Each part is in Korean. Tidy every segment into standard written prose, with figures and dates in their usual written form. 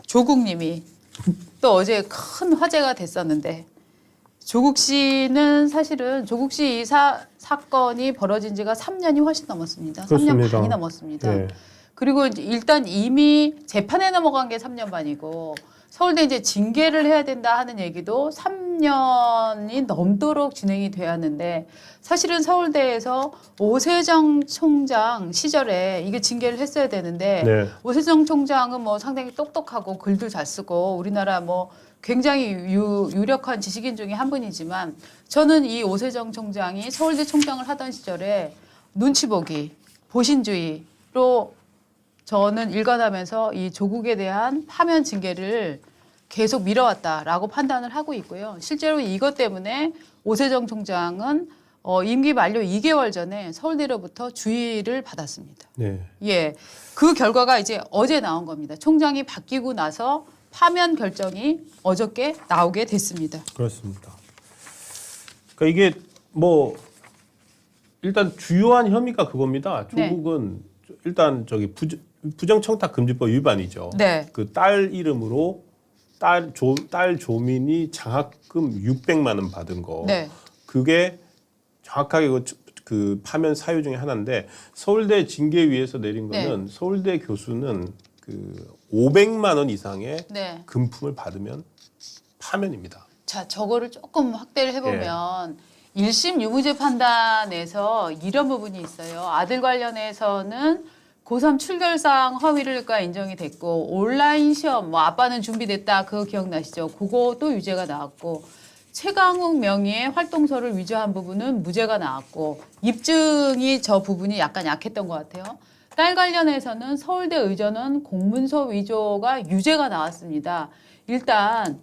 조국님이 또 어제 큰 화제가 됐었는데 조국 씨는 사실은 조국 씨 이 사건이 벌어진 지가 3년이 훨씬 넘었습니다. 그렇습니다. 3년 반이 넘었습니다. 네. 그리고 일단 이미 재판에 넘어간 게 3년 반이고 서울대 이제 징계를 해야 된다 하는 얘기도 3년이 넘도록 진행이 돼야 하는데 사실은 서울대에서 오세정 총장 시절에 이게 징계를 했어야 되는데 네. 오세정 총장은 뭐 상당히 똑똑하고 글도 잘 쓰고 우리나라 뭐 굉장히 유력한 지식인 중에 한 분이지만 저는 이 오세정 총장이 서울대 총장을 하던 시절에 눈치 보기, 보신주의로 저는 일관하면서 이 조국에 대한 파면 징계를 계속 미뤄왔다라고 판단을 하고 있고요. 실제로 이것 때문에 오세정 총장은 임기 만료 2개월 전에 서울대로부터 주의를 받았습니다. 네. 예, 그 결과가 이제 어제 나온 겁니다. 총장이 바뀌고 나서 파면 결정이 어저께 나오게 됐습니다. 그렇습니다. 그러니까 이게 뭐 일단 주요한 혐의가 그겁니다. 조국은 일단 저기 부정청탁금지법 위반이죠. 네. 그 딸 이름으로 딸 조민이 장학금 600만 원 받은 거. 네. 그게 정확하게 그 파면 사유 중에 하나인데 서울대 징계위에서 내린 거는 서울대 교수는 그 500만 원 이상의 네. 금품을 받으면 파면입니다. 자, 저거를 조금 확대를 해보면 1심 유무죄 판단에서 이런 부분이 있어요. 아들 관련해서는 고3 출결사항 허위가 인정이 됐고 온라인 시험 뭐 아빠는 준비됐다 그거 기억나시죠? 그것도 유죄가 나왔고 최강욱 명의의 활동서를 위조한 부분은 무죄가 나왔고 입증이 저 부분이 약간 약했던 것 같아요. 딸 관련해서는 서울대 의전원 공문서 위조가 유죄가 나왔습니다. 일단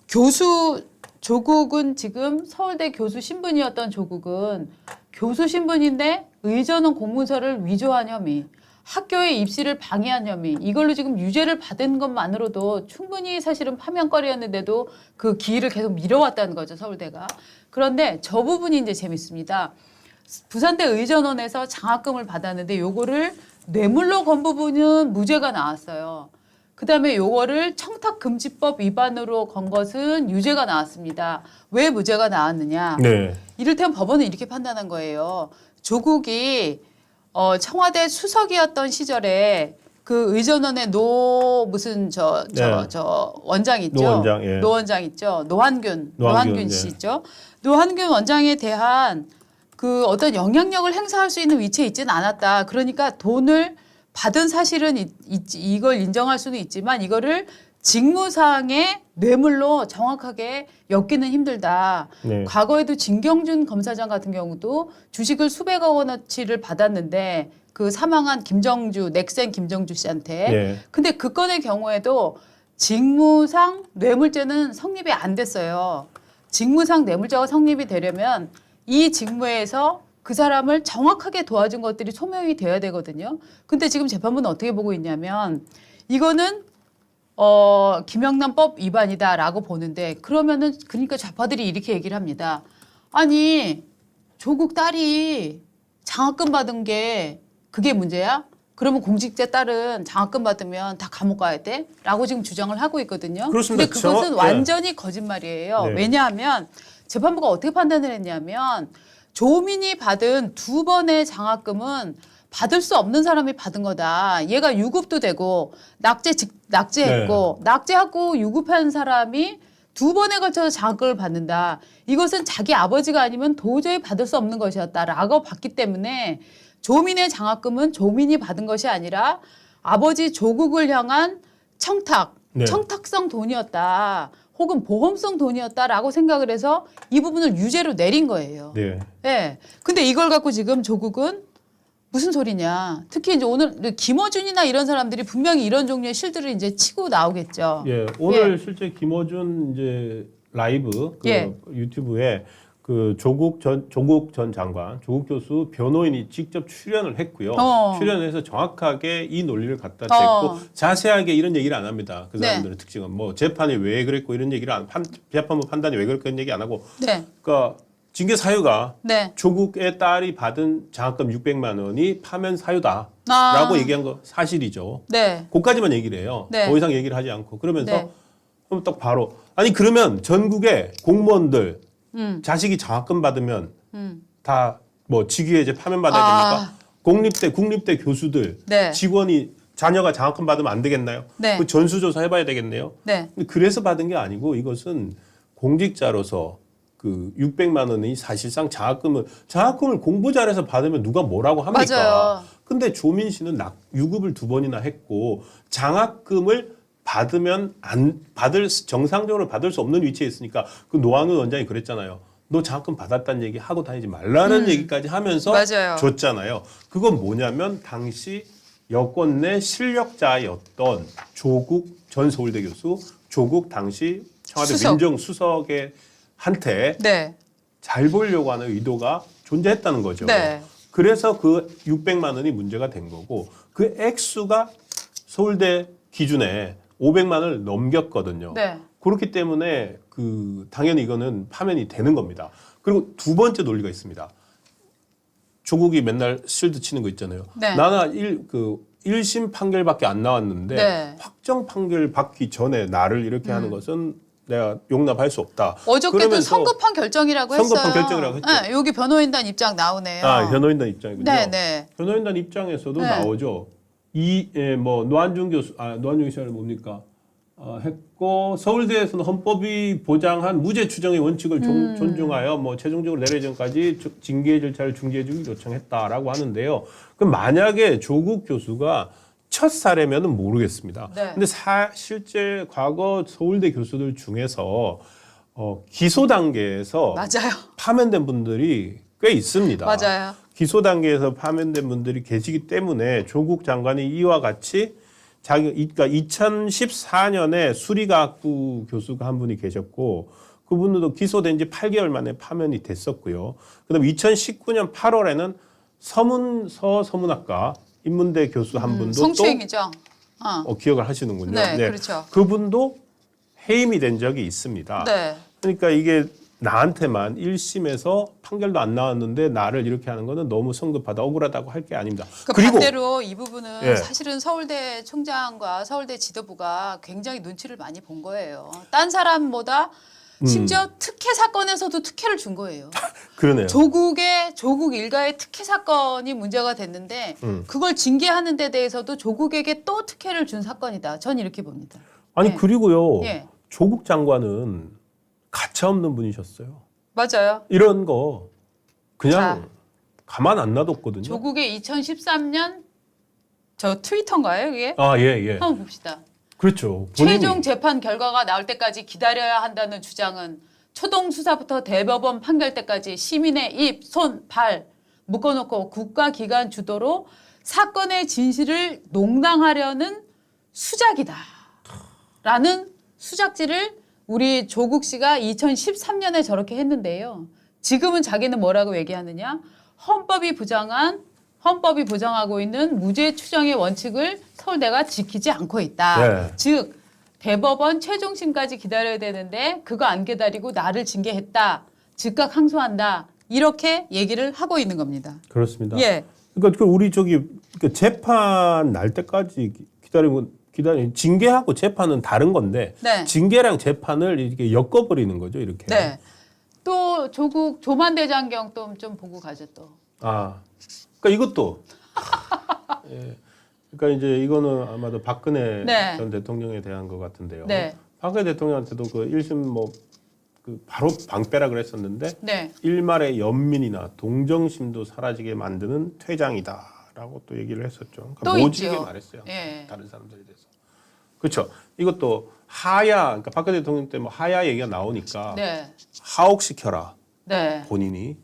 교수 조국은 지금 서울대 교수 신분이었던 조국은 교수 신분인데 의전원 공문서를 위조한 혐의, 학교의 입시를 방해한 혐의 이걸로 지금 유죄를 받은 것만으로도 충분히 사실은 파면거리였는데도 그 기일을 계속 미뤄왔다는 거죠, 서울대가. 그런데 저 부분이 이제 재밌습니다. 부산대 의전원에서 장학금을 받았는데 요거를 뇌물로 건 부분은 무죄가 나왔어요. 그다음에 요거를 청탁금지법 위반으로 건 것은 유죄가 나왔습니다. 왜 무죄가 나왔느냐? 네. 이를테면 법원은 이렇게 판단한 거예요. 조국이 청와대 수석이었던 시절에 그 의전원의 무슨 저 원장 있죠. 노원장, 예. 노원장 있죠. 노한균 예. 씨 있죠. 노한균 원장에 대한 그 어떤 영향력을 행사할 수 있는 위치에 있지는 않았다. 그러니까 돈을 받은 사실은 이걸 인정할 수는 있지만 이거를 직무상의 뇌물로 정확하게 엮기는 힘들다. 네. 과거에도 진경준 검사장 같은 경우도 주식을 수백억 원어치를 받았는데 그 사망한 넥센 김정주 씨한테. 네. 근데 그 건의 경우에도 직무상 뇌물죄는 성립이 안 됐어요. 직무상 뇌물죄가 성립이 되려면 이 직무에서 그 사람을 정확하게 도와준 것들이 소명이 되어야 되거든요. 근데 지금 재판부는 어떻게 보고 있냐면 이거는 김영란법 위반이다라고 보는데 그러면은 그러니까 좌파들이 이렇게 얘기를 합니다. 아니 조국 딸이 장학금 받은 게 그게 문제야? 그러면 공직자 딸은 장학금 받으면 다 감옥 가야 돼? 라고 지금 주장을 하고 있거든요. 그렇습니다. 근데 그것은 완전히 거짓말이에요. 네. 왜냐하면 재판부가 어떻게 판단을 했냐면 조민이 받은 2번의 장학금은 받을 수 없는 사람이 받은 거다. 얘가 유급도 되고 낙제했고 낙제하고 유급한 사람이 2번에 걸쳐서 장학금을 받는다. 이것은 자기 아버지가 아니면 도저히 받을 수 없는 것이었다라고 봤기 때문에 조민의 장학금은 조민이 받은 것이 아니라 아버지 조국을 향한 청탁성 돈이었다. 혹은 보험성 돈이었다라고 생각을 해서 이 부분을 유죄로 내린 거예요. 네. 네. 근데 이걸 갖고 지금 조국은 무슨 소리냐. 특히 이제 오늘 김어준이나 이런 사람들이 분명히 이런 종류의 실들을 이제 치고 나오겠죠. 예. 오늘 실제 김어준 이제 라이브 유튜브에 그 조국 전 장관, 조국 교수 변호인이 직접 출연을 했고요. 출연해서 정확하게 이 논리를 갖다 댔고 자세하게 이런 얘기를 안 합니다. 그 사람들의 특징은 뭐 재판이 왜 그랬고 이런 얘기를 재판부 판단이 왜 그랬고 이런 얘기 안 하고. 그러니까 징계 사유가 조국의 딸이 받은 장학금 600만 원이 파면 사유다. 라고 얘기한 거 사실이죠. 네. 그까지만 얘기를 해요. 네. 더 이상 얘기를 하지 않고. 그러면서 네. 그럼 딱 바로 아니 그러면 전국의 공무원들 자식이 장학금 받으면 다 뭐 직위해제 파면받아야 됩니까? 국립대 교수들 네. 직원이 자녀가 장학금 받으면 안 되겠나요? 네. 그 전수조사 해봐야 되겠네요. 네. 근데 그래서 받은 게 아니고 이것은 공직자로서 그 600만 원이 사실상 장학금을 공부 잘해서 받으면 누가 뭐라고 합니까? 맞아요. 근데 조민 씨는 유급을 2번이나 했고 장학금을 받으면 정상적으로 받을 수 없는 위치에 있으니까 그 노한우 원장이 그랬잖아요. 너 장학금 받았다는 얘기 하고 다니지 말라는 얘기까지 하면서 맞아요. 줬잖아요. 그건 뭐냐면 당시 여권 내 실력자였던 조국 전 서울대 교수, 조국 당시 청와대 수석. 민정수석의 한테 네. 잘 보려고 하는 의도가 존재했다는 거죠. 네. 그래서 그 600만 원이 문제가 된 거고 그 액수가 서울대 기준에 500만 원을 넘겼거든요. 네. 그렇기 때문에 당연히 이거는 파면이 되는 겁니다. 그리고 두 번째 논리가 있습니다. 조국이 맨날 실드 치는 거 있잖아요. 네. 나는 1심 판결밖에 안 나왔는데 네. 확정 판결 받기 전에 나를 이렇게 하는 것은 내가 용납할 수 없다. 어저께도 그러면서 성급한 결정이라고 했어요. 성급한 결정이라고 했죠. 네, 여기 변호인단 입장 나오네요. 변호인단 입장이군요. 네, 네. 변호인단 입장에서도 네. 나오죠. 노한중 교수는 뭡니까? 했고 서울대에서는 헌법이 보장한 무죄 추정의 원칙을 존중하여 최종적으로 내려질 전까지 징계 절차를 중지해주기 요청했다라고 하는데요. 그럼 만약에 조국 교수가 첫 사례면은 모르겠습니다. 네. 근데 실제 과거 서울대 교수들 중에서 기소 단계에서 맞아요. 파면된 분들이 꽤 있습니다. 맞아요. 기소 단계에서 파면된 분들이 계시기 때문에 조국 장관이 이와 같이 그러니까 2014년에 수리과학부 교수가 한 분이 계셨고 그분도 기소된 지 8개월 만에 파면이 됐었고요. 그다음에 2019년 8월에는 서문학과 인문대 교수 한 분도 성추행이죠. 또 기억을 하시는군요. 네, 그렇죠. 그분도 해임이 된 적이 있습니다. 네. 그러니까 이게 나한테만 1심에서 판결도 안 나왔는데 나를 이렇게 하는 거는 너무 성급하다, 억울하다고 할 게 아닙니다. 그리고 반대로 이 부분은 예. 사실은 서울대 총장과 서울대 지도부가 굉장히 눈치를 많이 본 거예요. 딴 사람보다 심지어 특혜 사건에서도 특혜를 준 거예요. 그러네요. 조국 일가의 특혜 사건이 문제가 됐는데 그걸 징계하는 데 대해서도 조국에게 또 특혜를 준 사건이다. 전 이렇게 봅니다. 아니 예. 그리고요. 예. 조국 장관은 가차 없는 분이셨어요. 맞아요. 이런 거 그냥 자, 가만 안 놔뒀거든요. 조국의 2013년 저 트위터인가요, 이게? 예. 한번 봅시다. 그렇죠. 본인이. 최종 재판 결과가 나올 때까지 기다려야 한다는 주장은 초동 수사부터 대법원 판결 때까지 시민의 입, 손, 발 묶어놓고 국가기관 주도로 사건의 진실을 농당하려는 수작이다. 라는 수작질을 우리 조국 씨가 2013년에 저렇게 했는데요. 지금은 자기는 뭐라고 얘기하느냐? 헌법이 보장하고 있는 무죄 추정의 원칙을 서울대가 지키지 않고 있다. 네. 즉 대법원 최종심까지 기다려야 되는데 그거 안 기다리고 나를 징계했다. 즉각 항소한다. 이렇게 얘기를 하고 있는 겁니다. 그렇습니다. 예. 그러니까 우리 재판 날 때까지 기다리면 징계하고 재판은 다른 건데 네. 징계랑 재판을 이렇게 엮어버리는 거죠, 이렇게. 네. 또 조국 조만대장경 또 좀 보고 가죠 또. 그러니까 이것도 예. 그러니까 이제 이거는 아마도 박근혜 네. 전 대통령에 대한 것 같은데요. 네. 박근혜 대통령한테도 그 1심 바로 방패라 그랬었는데 네. 일말의 연민이나 동정심도 사라지게 만드는 퇴장이다라고 또 얘기를 했었죠. 그러니까 또 모질게 있죠. 말했어요. 예. 다른 사람들에 대해서. 그렇죠. 이것도 그러니까 박근혜 대통령 때 하야 얘기가 나오니까 네. 하옥시켜라 네. 본인이.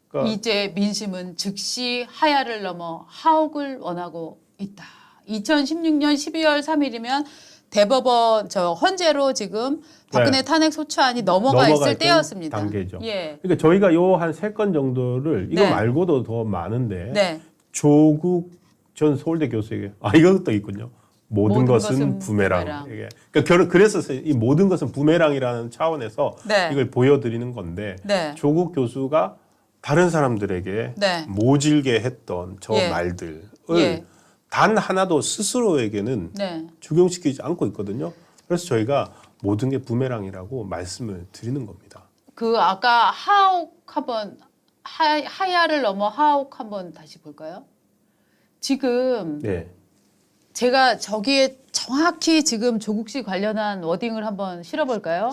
그러니까 이제 민심은 즉시 하야를 넘어 하옥을 원하고 있다. 2016년 12월 3일이면 대법원 헌재로 지금 박근혜 네. 탄핵 소추안이 넘어가 있을 때였습니다. 단계죠. 예. 그러니까 저희가 요 한 3건 정도를 이거 네. 말고도 더 많은데 네. 조국 전 서울대 교수에게 이것도 있군요. 모든 것은 것은 부메랑. 부메랑. 이게. 그러니까 그래서 이 모든 것은 부메랑이라는 차원에서 네. 이걸 보여드리는 건데 네. 조국 교수가 다른 사람들에게 네. 모질게 했던 저 예. 말들을 예. 단 하나도 스스로에게는 네. 적용시키지 않고 있거든요. 그래서 저희가 모든 게 부메랑이라고 말씀을 드리는 겁니다. 그 아까 하옥 한번 하야를 넘어 하옥 한번 다시 볼까요? 지금 네. 제가 저기에 정확히 지금 조국 씨 관련한 워딩을 한번 실어볼까요?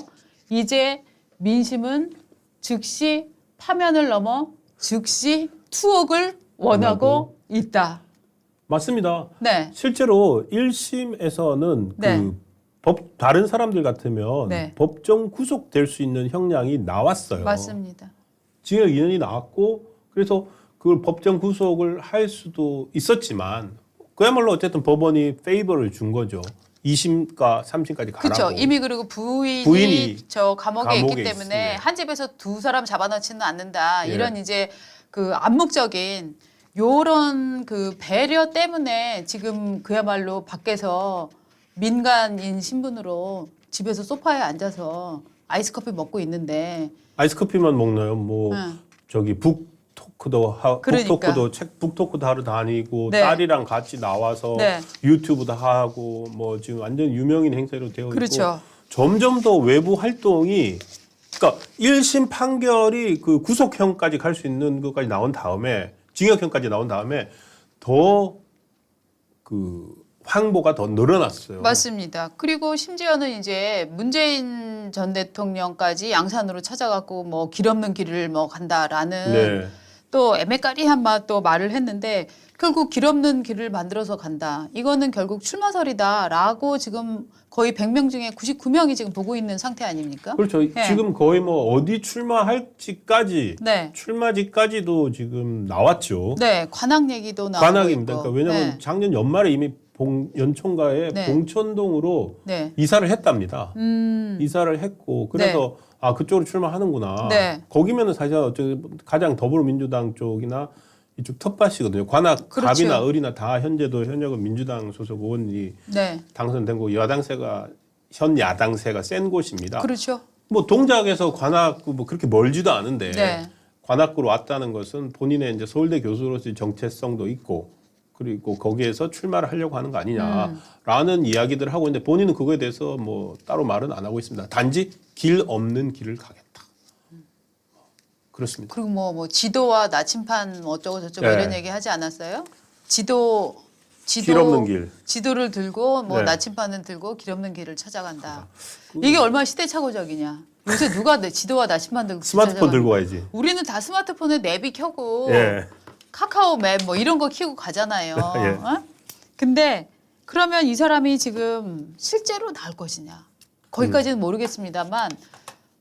이제 민심은 즉시 파면을 넘어 즉시 투옥을 원하고 있다. 맞습니다. 네. 실제로 1심에서는 네. 다른 사람들 같으면 네. 법정 구속될 수 있는 형량이 나왔어요. 맞습니다. 징역 2년이 나왔고 그래서 그걸 법정 구속을 할 수도 있었지만 그야말로 어쨌든 법원이 페이버를 준 거죠. 2심과 3심까지 가라고. 그렇죠. 이미 그리고 부인이 저 감옥에 있기 감옥에 때문에 있습니다. 한 집에서 두 사람 잡아놓지는 않는다. 예. 이런 이제 그 암묵적인 요런 그 배려 때문에 지금 그야말로 밖에서 민간인 신분으로 집에서 소파에 앉아서 아이스 커피 먹고 있는데 아이스 커피만 먹나요? 뭐 응. 저기 북토크도 그러니까. 북토크도 하러 다니고 네. 딸이랑 같이 나와서 네. 유튜브도 하고 뭐 지금 완전 유명인 행세로 되어 그렇죠. 있고 점점 더 외부 활동이 그러니까 1심 판결이 그 구속형까지 갈 수 있는 것까지 나온 다음에 징역형까지 나온 다음에 더 그 황보가 더 늘어났어요. 맞습니다. 그리고 심지어는 이제 문재인 전 대통령까지 양산으로 찾아갖고 뭐 길 없는 길을 뭐 간다라는 네. 또 애매까리한 또 말을 했는데 결국 길 없는 길을 만들어서 간다. 이거는 결국 출마설이다라고 지금 거의 100명 중에 99명이 지금 보고 있는 상태 아닙니까? 그렇죠. 네. 지금 거의 뭐 어디 출마할지까지 네. 출마지까지도 지금 나왔죠. 네, 관악 얘기도 나오고 관악입니다. 있고. 그러니까 왜냐하면 네. 작년 연말에 이미 연총가에 네. 봉천동으로 네. 이사를 했답니다. 음. 이사를 했고 그래서 아 그쪽으로 출마하는구나. 네. 거기면은 사실 가장 더불어민주당 쪽이나 이쪽 텃밭이거든요. 관악 그렇죠. 갑이나 을이나 다 현역은 민주당 소속 의원이 네. 당선된 거 현 야당세가 센 곳입니다. 그렇죠. 뭐 동작에서 관악구 뭐 그렇게 멀지도 않은데 네. 관악구로 왔다는 것은 본인의 이제 서울대 교수로서의 정체성도 있고 그리고 거기에서 출마를 하려고 하는 거 아니냐라는 이야기들을 하고 있는데 본인은 그거에 대해서 뭐 따로 말은 안 하고 있습니다. 단지 길 없는 길을 가겠다. 그렇습니다. 그리고 뭐 지도와 나침판 뭐 어쩌고 저쩌고 네. 이런 얘기 하지 않았어요? 지도 길 없는 길. 지도를 들고 뭐 네. 나침판은 들고 길 없는 길을 찾아간다. 이게 얼마나 시대착오적이냐. 요새 누가 지도와 나침판 들고 스마트폰 찾아가는 들고 와야지. 우리는 다 스마트폰에 냅이 켜고 예. 카카오 맵 뭐 이런 거 키우고 가잖아요. 예. 어? 근데 그러면 이 사람이 지금 실제로 나올 것이냐? 거기까지는 모르겠습니다만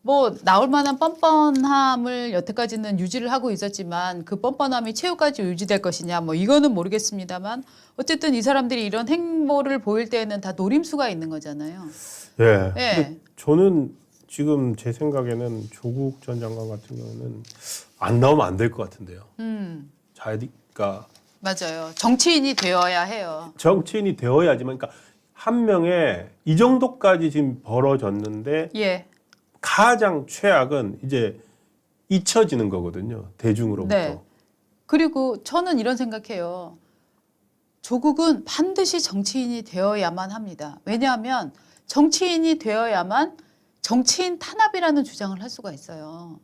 뭐 나올 만한 뻔뻔함을 여태까지는 유지를 하고 있었지만 그 뻔뻔함이 최후까지 유지될 것이냐? 뭐 이거는 모르겠습니다만 어쨌든 이 사람들이 이런 행보를 보일 때에는 다 노림수가 있는 거잖아요. 예. 예. 근데 저는 지금 제 생각에는 조국 전 장관 같은 경우는 안 나오면 안 될 것 같은데요. 자기가 맞아요. 정치인이 되어야 해요. 정치인이 되어야지만, 그러니까 한 명의 이 정도까지 지금 벌어졌는데 예. 가장 최악은 이제 잊혀지는 거거든요. 대중으로부터. 네. 그리고 저는 이런 생각해요. 조국은 반드시 정치인이 되어야만 합니다. 왜냐하면 정치인이 되어야만 정치인 탄압이라는 주장을 할 수가 있어요.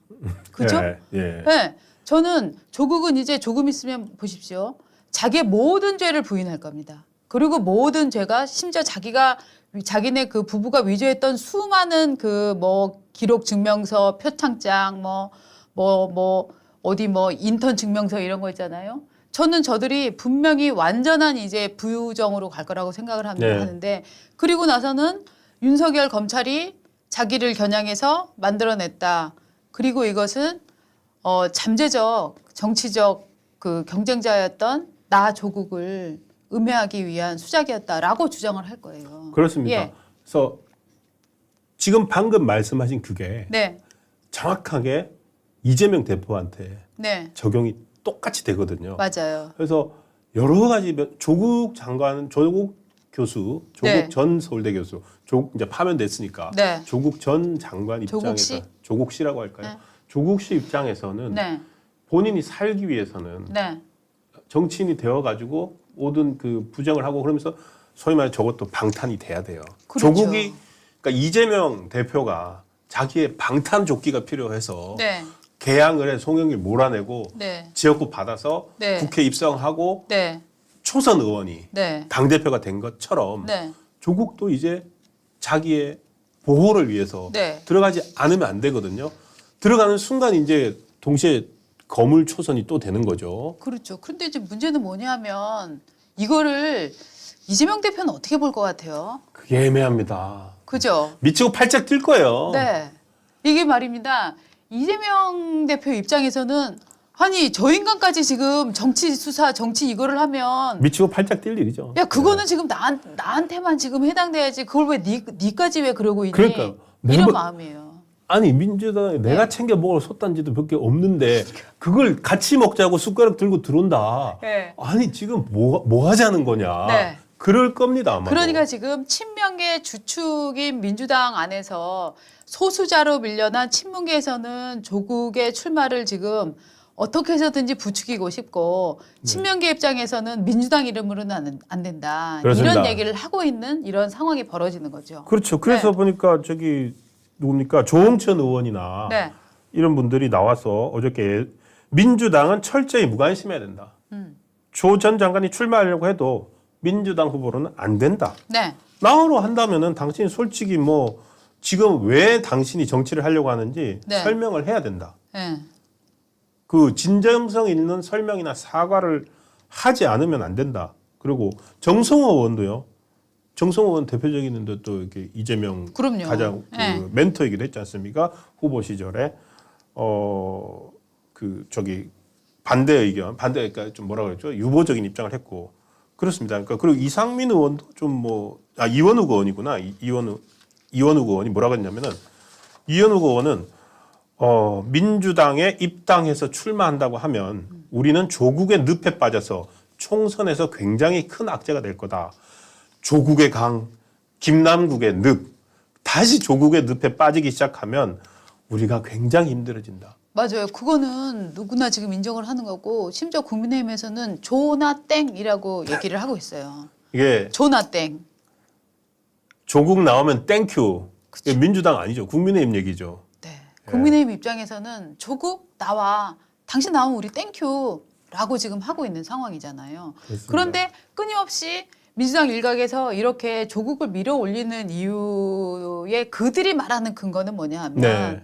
그죠? 예. 예. 네. 저는 조국은 이제 조금 있으면 보십시오. 자기의 모든 죄를 부인할 겁니다. 그리고 모든 죄가 심지어 자기네 그 부부가 위조했던 수많은 그 뭐 기록 증명서, 표창장, 어디 인턴 증명서 이런 거 있잖아요. 저는 저들이 분명히 완전한 이제 부유정으로 갈 거라고 생각을 네. 하는데 그리고 나서는 윤석열 검찰이 자기를 겨냥해서 만들어냈다. 그리고 이것은 잠재적 정치적 그 경쟁자였던 나 조국을 음해하기 위한 수작이었다라고 주장을 할 거예요. 그렇습니다. 예. 그래서 지금 방금 말씀하신 그게 네, 정확하게 이재명 대표한테 네, 적용이 똑같이 되거든요. 맞아요. 그래서 여러 가지 조국 장관, 조국 교수, 조국 네. 전 서울대 교수, 이제 파면됐으니까 네. 조국 전 장관 조국 입장에서 씨? 조국 씨라고 할까요? 네. 조국 씨 입장에서는 네, 본인이 살기 위해서는 네, 정치인이 되어가지고 모든 그 부정을 하고 그러면서 소위 말해 저것도 방탄이 돼야 돼요. 그렇죠. 조국이 그러니까 이재명 대표가 자기의 방탄 조끼가 필요해서 네. 개항을 해 송영길 몰아내고 네. 지역구 받아서 네. 국회 입성하고 네. 초선 의원이 네. 당대표가 된 것처럼 네. 조국도 이제 자기의 보호를 위해서 네. 들어가지 않으면 안 되거든요. 들어가는 순간 이제 동시에 거물 초선이 또 되는 거죠. 그렇죠. 그런데 이제 문제는 뭐냐면 이거를 이재명 대표는 어떻게 볼 것 같아요? 그게 애매합니다. 그죠? 미치고 팔짝 뛸 거예요. 네. 이게 말입니다. 이재명 대표 입장에서는 아니 저 인간까지 지금 정치 수사, 정치 이거를 하면 미치고 팔짝 뛸 일이죠. 야 그거는 지금 나한테만 지금 해당돼야지 그걸 왜 니까지 왜 그러고 있니? 그러니까 이런 내가- 마음이에요. 아니 민주당에 내가 챙겨 먹을 솥단지도 몇 개 없는데 그걸 같이 먹자고 숟가락 들고 들어온다. 네. 아니 지금 뭐 하자는 거냐. 네. 그럴 겁니다 아마. 그러니까 지금 친명계 주축인 민주당 안에서 소수자로 밀려난 친문계에서는 조국의 출마를 지금 어떻게 해서든지 부추기고 싶고 친명계 입장에서는 민주당 이름으로는 안 된다. 그렇습니다. 이런 얘기를 하고 있는 이런 상황이 벌어지는 거죠. 그렇죠. 그래서 네. 보니까 저기 누굽니까 조홍천 의원이나 네. 이런 분들이 나와서 어저께 민주당은 철저히 무관심해야 된다. 조 전 장관이 출마하려고 해도 민주당 후보로는 안 된다. 네. 나으로 한다면은 당신이 솔직히 뭐 지금 왜 당신이 정치를 하려고 하는지 네. 설명을 해야 된다. 네. 그 진정성 있는 설명이나 사과를 하지 않으면 안 된다. 그리고 정성호 의원도요. 정성호 의원 대표적인 또 이렇게 이재명 그럼요. 가장 그 네. 멘토이기도 했지 않습니까? 후보 시절에 그 저기 반대 의견, 그러니까 좀 뭐라 그랬죠? 유보적인 입장을 했고 그렇습니다. 그러니까 그리고 이상민 의원도 좀 뭐 이원욱 의원이구나. 이원욱 의원이 뭐라고 했냐면은 이원욱 의원은 민주당에 입당해서 출마한다고 하면 우리는 조국의 늪에 빠져서 총선에서 굉장히 큰 악재가 될 거다. 조국의 강, 김남국의 늪, 다시 조국의 늪에 빠지기 시작하면 우리가 굉장히 힘들어진다. 맞아요. 그거는 누구나 지금 인정을 하는 거고 심지어 국민의힘에서는 조나 땡이라고 얘기를 하고 있어요. 이게 조나 땡. 조국 나오면 땡큐. 이게 민주당 아니죠. 국민의힘 얘기죠. 네. 국민의힘 입장에서는 조국 나와. 당신 나오면 우리 땡큐라고 지금 하고 있는 상황이잖아요. 그렇습니다. 그런데 끊임없이 민주당 일각에서 이렇게 조국을 밀어 올리는 이유에 그들이 말하는 근거는 뭐냐 하면 네.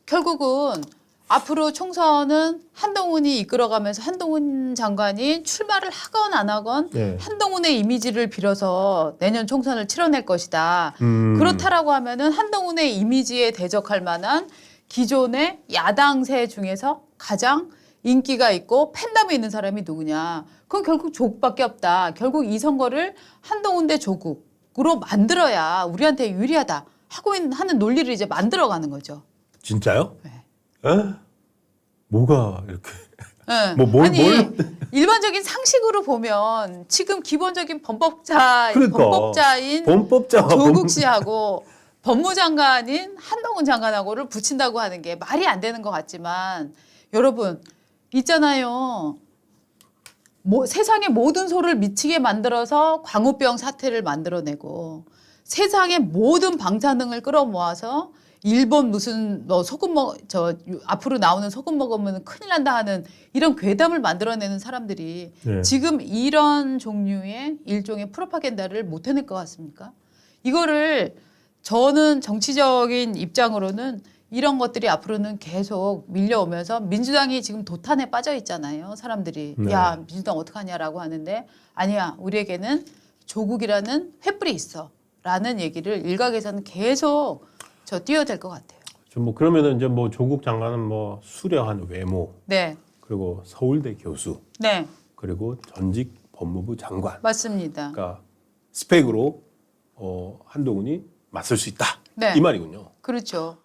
결국은 앞으로 총선은 한동훈이 이끌어가면서 한동훈 장관이 출마를 하건 안 하건 네. 한동훈의 이미지를 빌어서 내년 총선을 치러낼 것이다. 그렇다라고 하면은 한동훈의 이미지에 대적할 만한 기존의 야당세 중에서 가장 인기가 있고 팬덤이 있는 사람이 누구냐. 그건 결국 조국밖에 없다. 결국 이 선거를 한동훈 대 조국으로 만들어야 우리한테 유리하다. 하는 논리를 이제 만들어가는 거죠. 진짜요? 네. 에? 뭐가 이렇게? 네. 뭘? 일반적인 상식으로 보면 지금 기본적인 그러니까. 범법자인 범법자와 조국 씨하고 법무장관인 한동훈 장관하고를 붙인다고 하는 게 말이 안 되는 것 같지만 여러분 있잖아요. 세상의 모든 소를 미치게 만들어서 광우병 사태를 만들어내고 세상의 모든 방사능을 끌어모아서 일본 무슨 앞으로 나오는 소금 먹으면 큰일 난다 하는 이런 괴담을 만들어내는 사람들이 네. 지금 이런 종류의 일종의 프로파간다를 못 해낼 것 같습니까? 이거를 저는 정치적인 입장으로는 이런 것들이 앞으로는 계속 밀려오면서 민주당이 지금 도탄에 빠져 있잖아요. 사람들이 네. 야 민주당 어떡하냐라고 하는데 아니야 우리에게는 조국이라는 횃불이 있어 라는 얘기를 일각에서는 계속 뛰어댈 것 같아요. 뭐 그러면은 이제 뭐 조국 장관은 뭐 수려한 외모, 네, 그리고 서울대 교수, 네, 그리고 전직 법무부 장관. 맞습니다. 그러니까 스펙으로 한동훈이 맞설 수 있다. 네. 이 말이군요. 그렇죠.